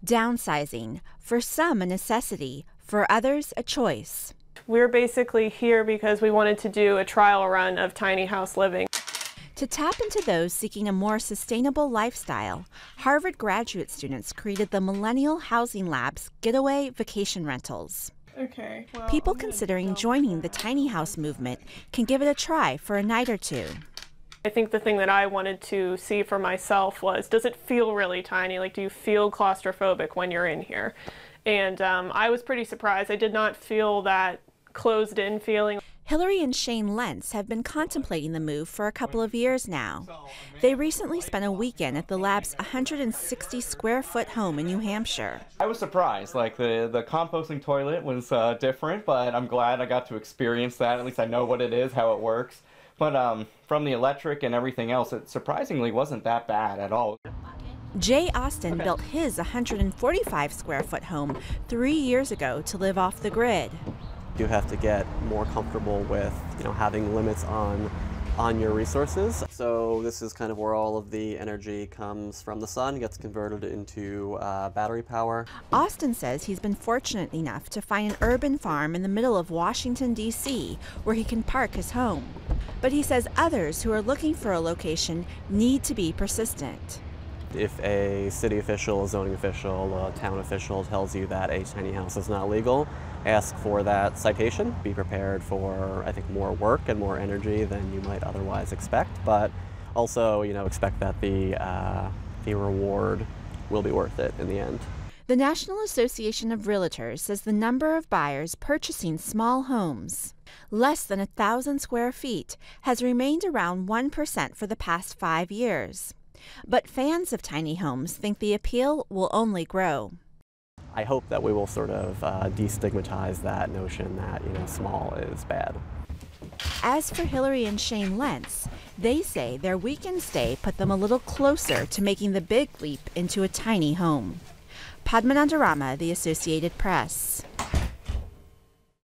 Downsizing, for some a necessity, for others a choice. We're basically here because we wanted to do a trial run of tiny house living. To tap into those seeking a more sustainable lifestyle, Harvard graduate students created the Millennial Housing Lab's Getaway vacation rentals. Okay. Well, People considering joining the tiny house movement can give it a try for a night or two. I think the thing that I wanted to see for myself was, does it feel really tiny? Like, do you feel claustrophobic when you're in here? And I was pretty surprised. I did not feel that closed-in feeling. HILARY and Shane LENTZ have been contemplating the move for a couple of years now. They recently spent a weekend at the lab's 160-square-foot home in New Hampshire. I was surprised. Like, the composting toilet was different, but I'm glad I got to experience that. At least I know what it is, how it works. But from the electric and everything else, it surprisingly wasn't that bad at all. Jay Austin built his 145-square-foot home 3 years ago to live off the grid. You have to get more comfortable with, having limits on your resources. So this is kind of where all of the energy comes from the sun, gets converted into battery power. Austin says he's been fortunate enough to find an urban farm in the middle of Washington, D.C., where he can park his home. But he says others who are looking for a location need to be persistent. If a city official, a zoning official, a town official tells you that a tiny house is not legal, ask for that citation. Be prepared for, I think, more work and more energy than you might otherwise expect, but also, expect that the reward will be worth it in the end. The National Association of Realtors says the number of buyers purchasing small homes, less than 1,000 square feet, has remained around 1% for the past 5 years. But fans of tiny homes think the appeal will only grow. I hope that we will sort of destigmatize that notion that, small is bad. As for HILARY and Shane LENTZ, they say their weekend stay put them a little closer to making the big leap into a tiny home. Padmanandarama, The Associated Press.